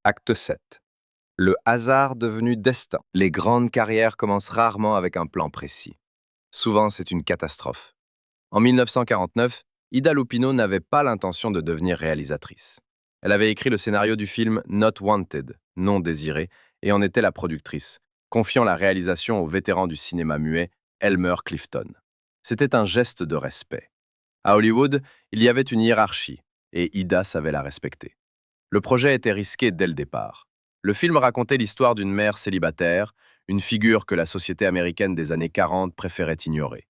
Acte 7. Le hasard devenu destin. Les grandes carrières commencent rarement avec un plan précis. Souvent, c'est une catastrophe. En 1949, Ida Lupino n'avait pas l'intention de devenir réalisatrice. Elle avait écrit le scénario du film Not Wanted, non désiré, et en était la productrice, confiant la réalisation au vétéran du cinéma muet, Elmer Clifton. C'était un geste de respect. À Hollywood, il y avait une hiérarchie, et Ida savait la respecter. Le projet était risqué dès le départ. Le film racontait l'histoire d'une mère célibataire, une figure que la société américaine des années 40 préférait ignorer.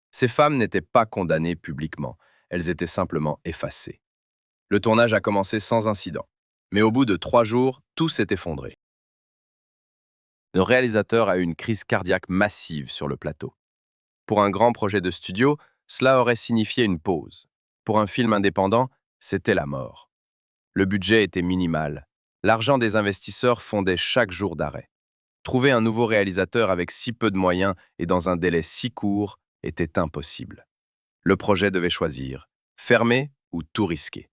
Ces femmes n'étaient pas condamnées publiquement, elles étaient simplement effacées. Le tournage a commencé sans incident, mais au bout de 3 jours, tout s'est effondré. Le réalisateur a eu une crise cardiaque massive sur le plateau. Pour un grand projet de studio, cela aurait signifié une pause. Pour un film indépendant, c'était la mort. Le budget était minimal. L'argent des investisseurs fondait chaque jour d'arrêt. Trouver un nouveau réalisateur avec si peu de moyens et dans un délai si court était impossible. Le projet devait choisir, fermer ou tout risquer.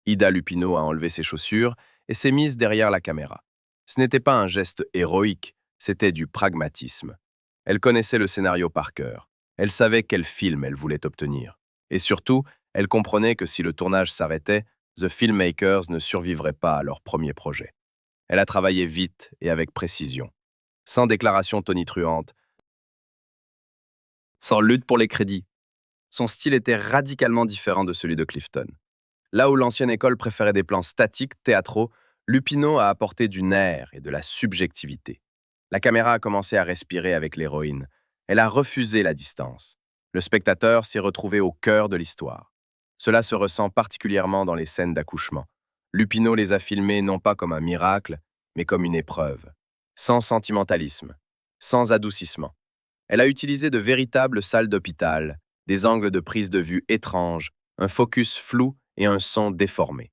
Ida Lupino a enlevé ses chaussures et s'est mise derrière la caméra. Ce n'était pas un geste héroïque, c'était du pragmatisme. Elle connaissait le scénario par cœur. Elle savait quel film elle voulait obtenir. Et surtout, elle comprenait que si le tournage s'arrêtait, The Filmmakers ne survivraient pas à leur premier projet. Elle a travaillé vite et avec précision, sans déclaration tonitruante, sans lutte pour les crédits. Son style était radicalement différent de celui de Clifton. Là où l'ancienne école préférait des plans statiques, théâtraux, Lupino a apporté du nerf et de la subjectivité. La caméra a commencé à respirer avec l'héroïne. Elle a refusé la distance. Le spectateur s'est retrouvé au cœur de l'histoire. Cela se ressent particulièrement dans les scènes d'accouchement. Lupino les a filmées non pas comme un miracle, mais comme une épreuve. Sans sentimentalisme, sans adoucissement. Elle a utilisé de véritables salles d'hôpital, des angles de prise de vue étranges, un focus flou et un son déformé.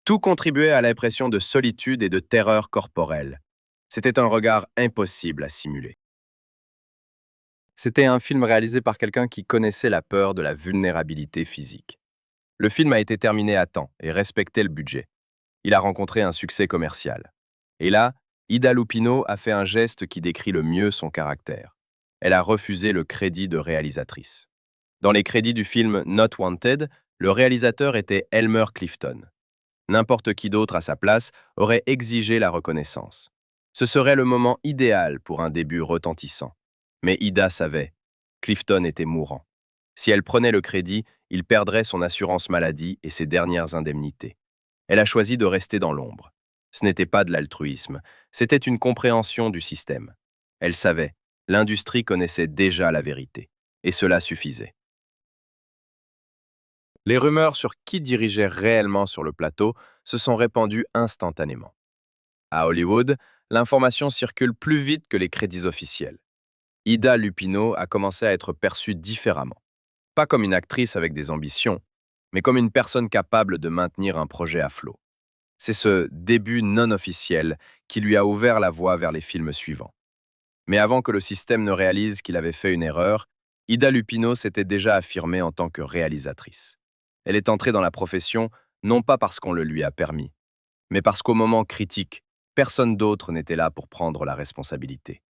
Tout contribuait à l'impression de solitude et de terreur corporelle. C'était un regard impossible à simuler. C'était un film réalisé par quelqu'un qui connaissait la peur de la vulnérabilité physique. Le film a été terminé à temps et respectait le budget. Il a rencontré un succès commercial. Et là, Ida Lupino a fait un geste qui décrit le mieux son caractère. Elle a refusé le crédit de réalisatrice. Dans les crédits du film Not Wanted, le réalisateur était Elmer Clifton. N'importe qui d'autre à sa place aurait exigé la reconnaissance. Ce serait le moment idéal pour un début retentissant. Mais Ida savait, Clifton était mourant. Si elle prenait le crédit, il perdrait son assurance maladie et ses dernières indemnités. Elle a choisi de rester dans l'ombre. Ce n'était pas de l'altruisme, c'était une compréhension du système. Elle savait, l'industrie connaissait déjà la vérité, et cela suffisait. Les rumeurs sur qui dirigeait réellement sur le plateau se sont répandues instantanément. À Hollywood, l'information circule plus vite que les crédits officiels. Ida Lupino a commencé à être perçue différemment. Pas comme une actrice avec des ambitions, mais comme une personne capable de maintenir un projet à flot. C'est ce début non officiel qui lui a ouvert la voie vers les films suivants. Mais avant que le système ne réalise qu'il avait fait une erreur, Ida Lupino s'était déjà affirmée en tant que réalisatrice. Elle est entrée dans la profession non pas parce qu'on le lui a permis, mais parce qu'au moment critique, personne d'autre n'était là pour prendre la responsabilité.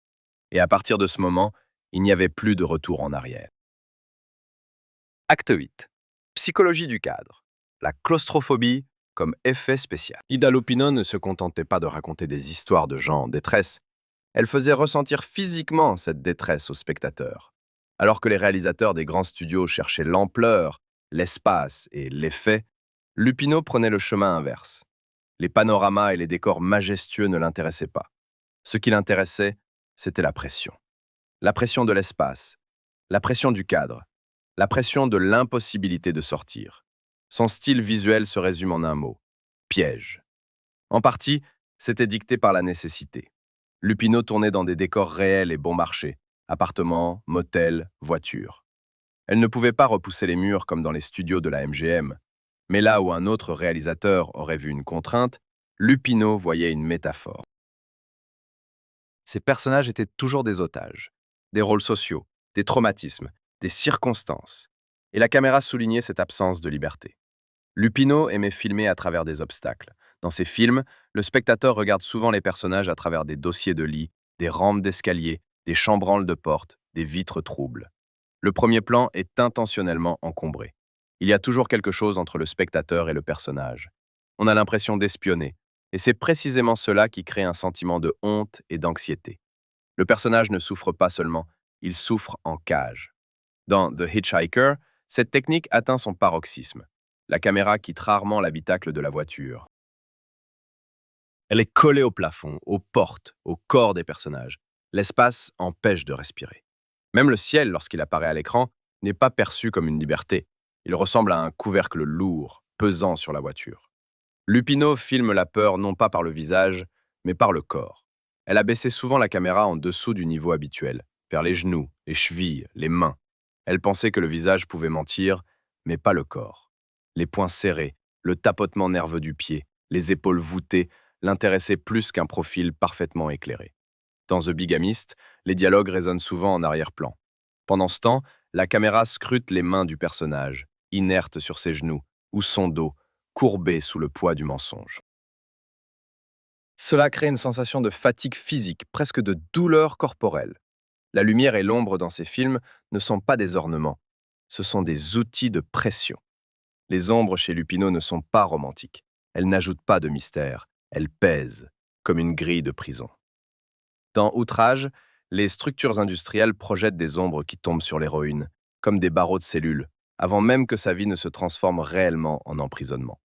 Et à partir de ce moment, il n'y avait plus de retour en arrière. Acte 8. Psychologie du cadre. La claustrophobie comme effet spécial. Ida Lupino ne se contentait pas de raconter des histoires de gens en détresse, elle faisait ressentir physiquement cette détresse aux spectateurs. Alors que les réalisateurs des grands studios cherchaient l'ampleur, l'espace et l'effet, Lupino prenait le chemin inverse. Les panoramas et les décors majestueux ne l'intéressaient pas. Ce qui l'intéressait, c'était la pression. La pression de l'espace, la pression du cadre, la pression de l'impossibilité de sortir. Son style visuel se résume en un mot: piège. En partie, c'était dicté par la nécessité. Lupino tournait dans des décors réels et bon marché, appartements, motels, voitures. Elle ne pouvait pas repousser les murs comme dans les studios de la MGM, mais là où un autre réalisateur aurait vu une contrainte, Lupino voyait une métaphore. Ces personnages étaient toujours des otages, des rôles sociaux, des traumatismes, des circonstances. Et la caméra soulignait cette absence de liberté. Lupino aimait filmer à travers des obstacles. Dans ses films, le spectateur regarde souvent les personnages à travers des dossiers de lit, des rampes d'escalier, des chambranles de portes, des vitres troubles. Le premier plan est intentionnellement encombré. Il y a toujours quelque chose entre le spectateur et le personnage. On a l'impression d'espionner, et c'est précisément cela qui crée un sentiment de honte et d'anxiété. Le personnage ne souffre pas seulement, il souffre en cage. Dans The Hitchhiker, cette technique atteint son paroxysme. La caméra quitte rarement l'habitacle de la voiture. Elle est collée au plafond, aux portes, au corps des personnages. L'espace empêche de respirer. Même le ciel, lorsqu'il apparaît à l'écran, n'est pas perçu comme une liberté. Il ressemble à un couvercle lourd, pesant sur la voiture. Lupino filme la peur non pas par le visage, mais par le corps. Elle a baissé souvent la caméra en dessous du niveau habituel, vers les genoux, les chevilles, les mains. Elle pensait que le visage pouvait mentir, mais pas le corps. Les poings serrés, le tapotement nerveux du pied, les épaules voûtées l'intéressaient plus qu'un profil parfaitement éclairé. Dans The Bigamist, les dialogues résonnent souvent en arrière-plan. Pendant ce temps, la caméra scrute les mains du personnage, inerte sur ses genoux, ou son dos, courbé sous le poids du mensonge. Cela crée une sensation de fatigue physique, presque de douleur corporelle. La lumière et l'ombre dans ces films ne sont pas des ornements, ce sont des outils de pression. Les ombres chez Lupino ne sont pas romantiques. Elles n'ajoutent pas de mystère, elles pèsent, comme une grille de prison. Dans Outrage, les structures industrielles projettent des ombres qui tombent sur l'héroïne, comme des barreaux de cellules, avant même que sa vie ne se transforme réellement en emprisonnement.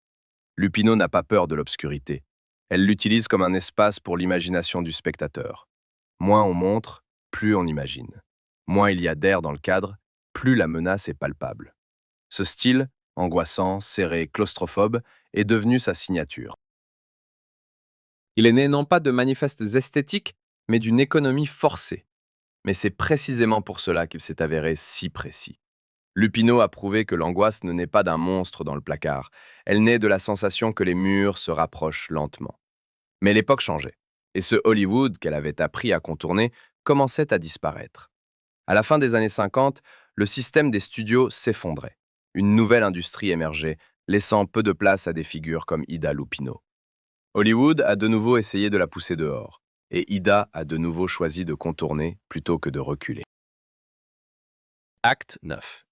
Lupino n'a pas peur de l'obscurité. Elle l'utilise comme un espace pour l'imagination du spectateur. Moins on montre, plus on imagine. Moins il y a d'air dans le cadre, plus la menace est palpable. Ce style, angoissant, serré, claustrophobe, est devenu sa signature. Il est né non pas de manifestes esthétiques, mais d'une économie forcée. Mais c'est précisément pour cela qu'il s'est avéré si précis. Lupino a prouvé que l'angoisse ne naît pas d'un monstre dans le placard, elle naît de la sensation que les murs se rapprochent lentement. Mais l'époque changeait, et ce Hollywood qu'elle avait appris à contourner commençait à disparaître. À la fin des années 50, le système des studios s'effondrait. Une nouvelle industrie émergeait, laissant peu de place à des figures comme Ida Lupino. Hollywood a de nouveau essayé de la pousser dehors, et Ida a de nouveau choisi de contourner plutôt que de reculer. Acte 9.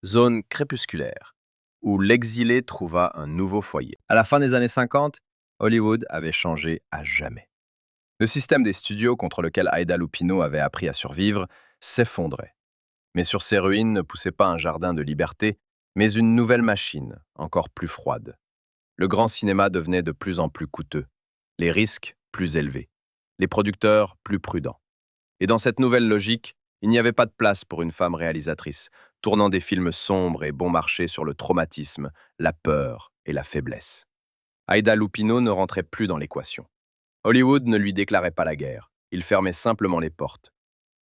Zone crépusculaire, où l'exilé trouva un nouveau foyer. À la fin des années 50, Hollywood avait changé à jamais. Le système des studios contre lequel Ida Lupino avait appris à survivre s'effondrait. Mais sur ces ruines ne poussait pas un jardin de liberté, mais une nouvelle machine, encore plus froide. Le grand cinéma devenait de plus en plus coûteux, les risques plus élevés, les producteurs plus prudents. Et dans cette nouvelle logique, il n'y avait pas de place pour une femme réalisatrice, tournant des films sombres et bon marché sur le traumatisme, la peur et la faiblesse. Ida Lupino ne rentrait plus dans l'équation. Hollywood ne lui déclarait pas la guerre, il fermait simplement les portes.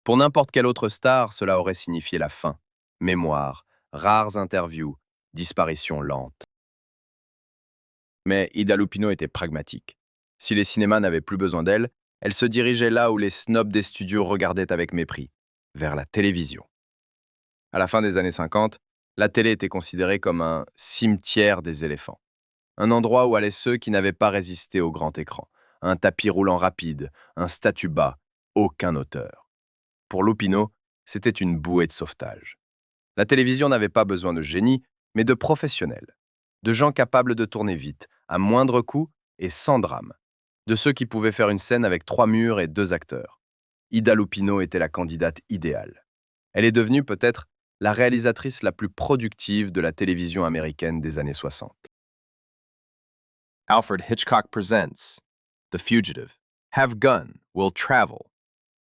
Pour n'importe quelle autre star, cela aurait signifié la fin. Mémoire, rares interviews, disparition lente. Mais Ida Lupino était pragmatique. Si les cinémas n'avaient plus besoin d'elle, elle se dirigeait là où les snobs des studios regardaient avec mépris, vers la télévision. À la fin des années 50, la télé était considérée comme un cimetière des éléphants. Un endroit où allaient ceux qui n'avaient pas résisté au grand écran. Un tapis roulant rapide, un statut bas, aucun auteur. Pour Lupino, c'était une bouée de sauvetage. La télévision n'avait pas besoin de génie, mais de professionnels. De gens capables de tourner vite, à moindre coût et sans drame. De ceux qui pouvaient faire une scène avec 3 murs et 2 acteurs. Ida Lupino était la candidate idéale. Elle est devenue peut-être la réalisatrice la plus productive de la télévision américaine des années 60. Alfred Hitchcock presents The Fugitive. Have gun, will travel.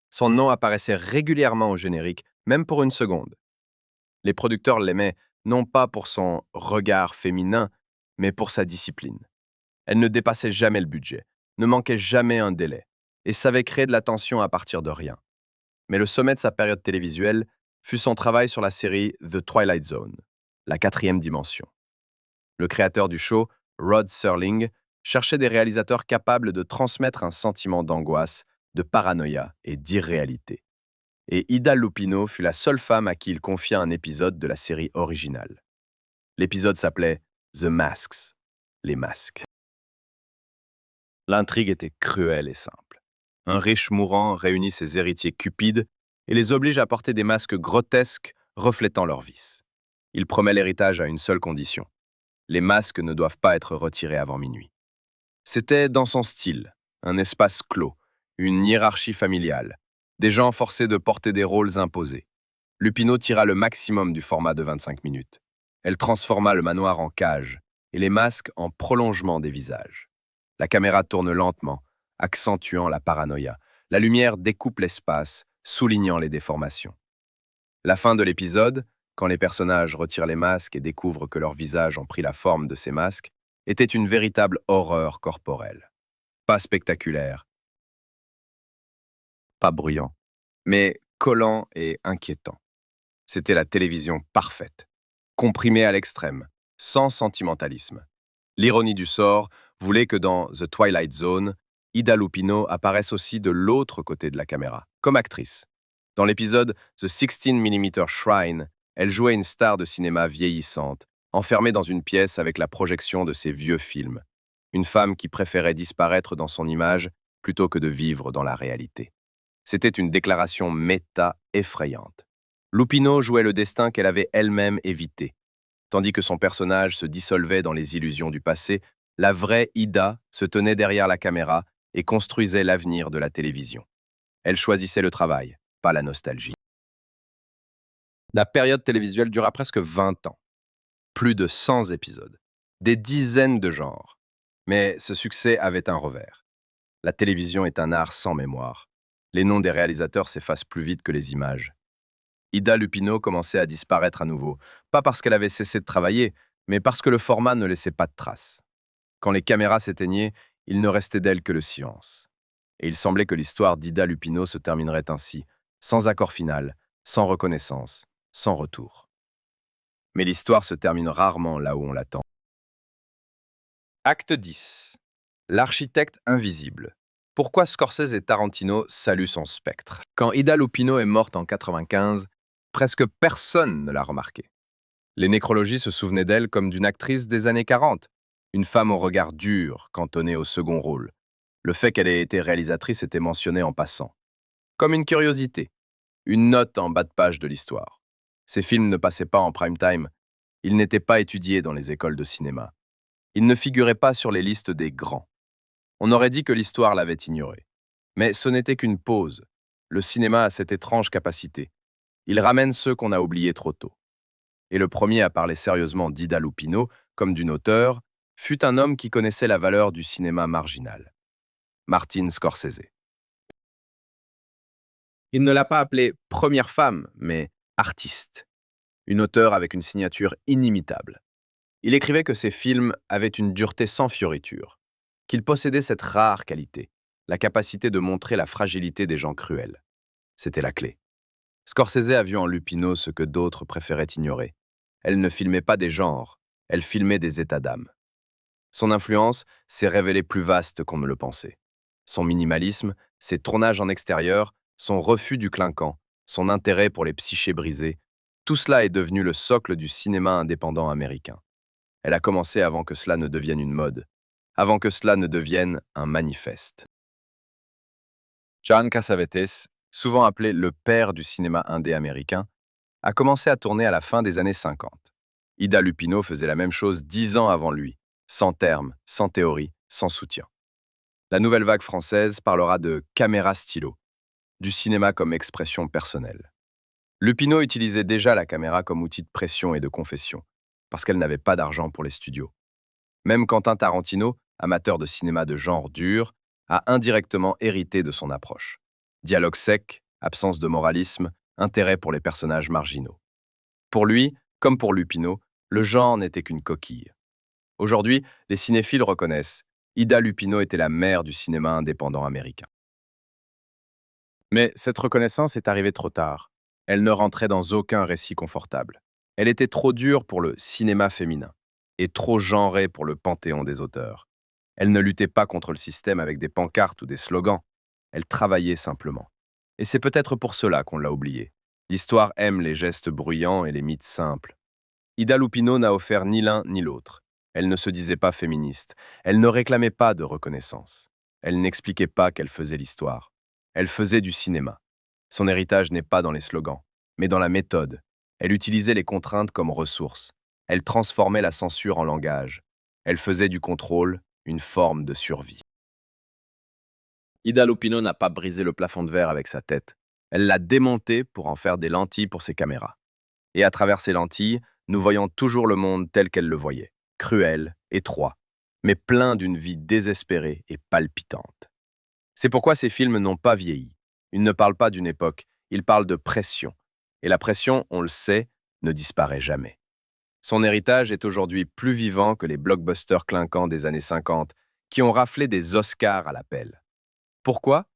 Son nom apparaissait régulièrement au générique, même pour une seconde. Les producteurs l'aimaient non pas pour son regard féminin, mais pour sa discipline. Elle ne dépassait jamais le budget, ne manquait jamais un délai, et savait créer de la tension à partir de rien. Mais le sommet de sa période télévisuelle fut son travail sur la série The Twilight Zone, la 4e dimension. Le créateur du show, Rod Serling, cherchait des réalisateurs capables de transmettre un sentiment d'angoisse, de paranoïa et d'irréalité. Et Ida Lupino fut la seule femme à qui il confia un épisode de la série originale. L'épisode s'appelait The Masks, les masques. L'intrigue était cruelle et simple. Un riche mourant réunit ses héritiers cupides et les oblige à porter des masques grotesques reflétant leurs vices. Il promet l'héritage à une seule condition. Les masques ne doivent pas être retirés avant minuit. C'était dans son style, un espace clos, une hiérarchie familiale, des gens forcés de porter des rôles imposés. Lupino tira le maximum du format de 25 minutes. Elle transforma le manoir en cage et les masques en prolongement des visages. La caméra tourne lentement, accentuant la paranoïa. La lumière découpe l'espace, soulignant les déformations. La fin de l'épisode, quand les personnages retirent les masques et découvrent que leurs visages ont pris la forme de ces masques, était une véritable horreur corporelle. Pas spectaculaire, pas bruyant, mais collant et inquiétant. C'était la télévision parfaite, comprimée à l'extrême, sans sentimentalisme. L'ironie du sort voulait que dans The Twilight Zone, Ida Lupino apparaisse aussi de l'autre côté de la caméra, comme actrice. Dans l'épisode The 16mm Shrine, elle jouait une star de cinéma vieillissante, enfermée dans une pièce avec la projection de ses vieux films. Une femme qui préférait disparaître dans son image plutôt que de vivre dans la réalité. C'était une déclaration méta effrayante. Lupino jouait le destin qu'elle avait elle-même évité. Tandis que son personnage se dissolvait dans les illusions du passé, la vraie Ida se tenait derrière la caméra et construisait l'avenir de la télévision. Elle choisissait le travail, pas la nostalgie. La période télévisuelle dura presque 20 ans. Plus de 100 épisodes. Des dizaines de genres. Mais ce succès avait un revers. La télévision est un art sans mémoire. Les noms des réalisateurs s'effacent plus vite que les images. Ida Lupino commençait à disparaître à nouveau, pas parce qu'elle avait cessé de travailler, mais parce que le format ne laissait pas de traces. Quand les caméras s'éteignaient, il ne restait d'elle que le silence. Et il semblait que l'histoire d'Ida Lupino se terminerait ainsi, sans accord final, sans reconnaissance, sans retour. Mais l'histoire se termine rarement là où on l'attend. Acte 10. L'architecte invisible. Pourquoi Scorsese et Tarantino saluent son spectre? Quand Ida Lupino est morte en 1995, presque personne ne l'a remarqué. Les nécrologies se souvenaient d'elle comme d'une actrice des années 40, une femme au regard dur, cantonnée au second rôle. Le fait qu'elle ait été réalisatrice était mentionné en passant. Comme une curiosité, une note en bas de page de l'histoire. Ces films ne passaient pas en prime time, ils n'étaient pas étudiés dans les écoles de cinéma. Ils ne figuraient pas sur les listes des grands. On aurait dit que l'histoire l'avait ignoré. Mais ce n'était qu'une pause. Le cinéma a cette étrange capacité. Il ramène ceux qu'on a oubliés trop tôt. Et le premier à parler sérieusement d'Ida Lupino, comme d'une auteure, fut un homme qui connaissait la valeur du cinéma marginal. Martin Scorsese. Il ne l'a pas appelée première femme, mais artiste. Une auteure avec une signature inimitable. Il écrivait que ses films avaient une dureté sans fioriture, qu'ils possédaient cette rare qualité, la capacité de montrer la fragilité des gens cruels. C'était la clé. Scorsese a vu en Lupino ce que d'autres préféraient ignorer. Elle ne filmait pas des genres, elle filmait des états d'âme. Son influence s'est révélée plus vaste qu'on ne le pensait. Son minimalisme, ses tournages en extérieur, son refus du clinquant, son intérêt pour les psychés brisés, tout cela est devenu le socle du cinéma indépendant américain. Elle a commencé avant que cela ne devienne une mode, avant que cela ne devienne un manifeste. John Cassavetes, souvent appelé le père du cinéma indé américain, a commencé à tourner à la fin des années 50. Ida Lupino faisait la même chose 10 ans avant lui, sans terme, sans théorie, sans soutien. La nouvelle vague française parlera de caméra stylo, du cinéma comme expression personnelle. Lupino utilisait déjà la caméra comme outil de pression et de confession, parce qu'elle n'avait pas d'argent pour les studios. Même Quentin Tarantino, amateur de cinéma de genre dur, a indirectement hérité de son approche. Dialogue sec, absence de moralisme, intérêt pour les personnages marginaux. Pour lui, comme pour Lupino, le genre n'était qu'une coquille. Aujourd'hui, les cinéphiles reconnaissent, Ida Lupino était la mère du cinéma indépendant américain. Mais cette reconnaissance est arrivée trop tard. Elle ne rentrait dans aucun récit confortable. Elle était trop dure pour le cinéma féminin et trop genrée pour le panthéon des auteurs. Elle ne luttait pas contre le système avec des pancartes ou des slogans. Elle travaillait simplement. Et c'est peut-être pour cela qu'on l'a oubliée. L'histoire aime les gestes bruyants et les mythes simples. Ida Lupino n'a offert ni l'un ni l'autre. Elle ne se disait pas féministe. Elle ne réclamait pas de reconnaissance. Elle n'expliquait pas qu'elle faisait l'histoire. Elle faisait du cinéma. Son héritage n'est pas dans les slogans, mais dans la méthode. Elle utilisait les contraintes comme ressources. Elle transformait la censure en langage. Elle faisait du contrôle une forme de survie. Ida Lupino n'a pas brisé le plafond de verre avec sa tête. Elle l'a démonté pour en faire des lentilles pour ses caméras. Et à travers ces lentilles, nous voyons toujours le monde tel qu'elle le voyait, cruel, étroit, mais plein d'une vie désespérée et palpitante. C'est pourquoi ces films n'ont pas vieilli. Ils ne parlent pas d'une époque, ils parlent de pression. Et la pression, on le sait, ne disparaît jamais. Son héritage est aujourd'hui plus vivant que les blockbusters clinquants des années 50, qui ont raflé des Oscars à l'appel. Pourquoi?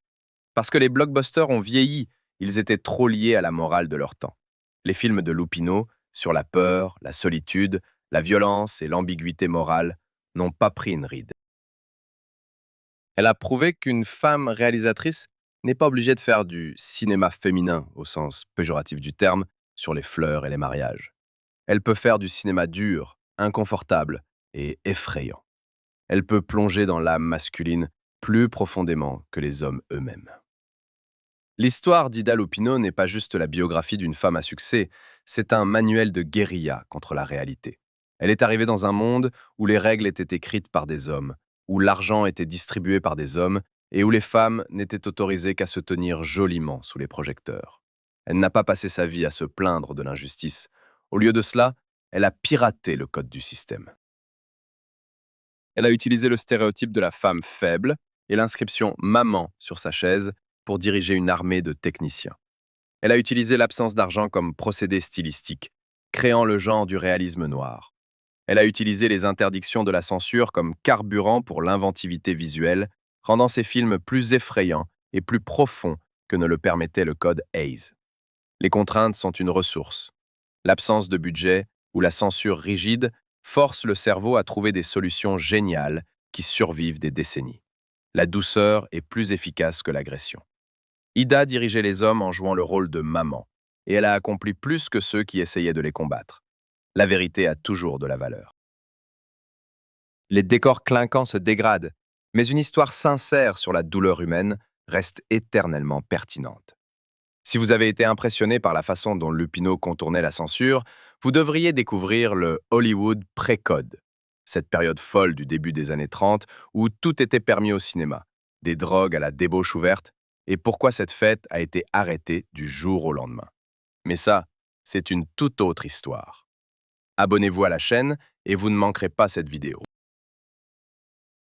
Parce que les blockbusters ont vieilli, ils étaient trop liés à la morale de leur temps. Les films de Lupino, sur la peur, la solitude, la violence et l'ambiguïté morale, n'ont pas pris une ride. Elle a prouvé qu'une femme réalisatrice n'est pas obligée de faire du cinéma féminin, au sens péjoratif du terme, sur les fleurs et les mariages. Elle peut faire du cinéma dur, inconfortable et effrayant. Elle peut plonger dans l'âme masculine plus profondément que les hommes eux-mêmes. L'histoire d'Ida Lupino n'est pas juste la biographie d'une femme à succès, c'est un manuel de guérilla contre la réalité. Elle est arrivée dans un monde où les règles étaient écrites par des hommes, où l'argent était distribué par des hommes et où les femmes n'étaient autorisées qu'à se tenir joliment sous les projecteurs. Elle n'a pas passé sa vie à se plaindre de l'injustice. Au lieu de cela, elle a piraté le code du système. Elle a utilisé le stéréotype de la femme faible et l'inscription «maman» sur sa chaise pour diriger une armée de techniciens. Elle a utilisé l'absence d'argent comme procédé stylistique, créant le genre du réalisme noir. Elle a utilisé les interdictions de la censure comme carburant pour l'inventivité visuelle, rendant ses films plus effrayants et plus profonds que ne le permettait le code Hays. Les contraintes sont une ressource. L'absence de budget ou la censure rigide force le cerveau à trouver des solutions géniales qui survivent des décennies. La douceur est plus efficace que l'agression. Ida dirigeait les hommes en jouant le rôle de maman, et elle a accompli plus que ceux qui essayaient de les combattre. La vérité a toujours de la valeur. Les décors clinquants se dégradent, mais une histoire sincère sur la douleur humaine reste éternellement pertinente. Si vous avez été impressionné par la façon dont Lupino contournait la censure, vous devriez découvrir le Hollywood pré-code, cette période folle du début des années 30 où tout était permis au cinéma, des drogues à la débauche ouverte, et pourquoi cette fête a été arrêtée du jour au lendemain. Mais ça, c'est une toute autre histoire. Abonnez-vous à la chaîne et vous ne manquerez pas cette vidéo.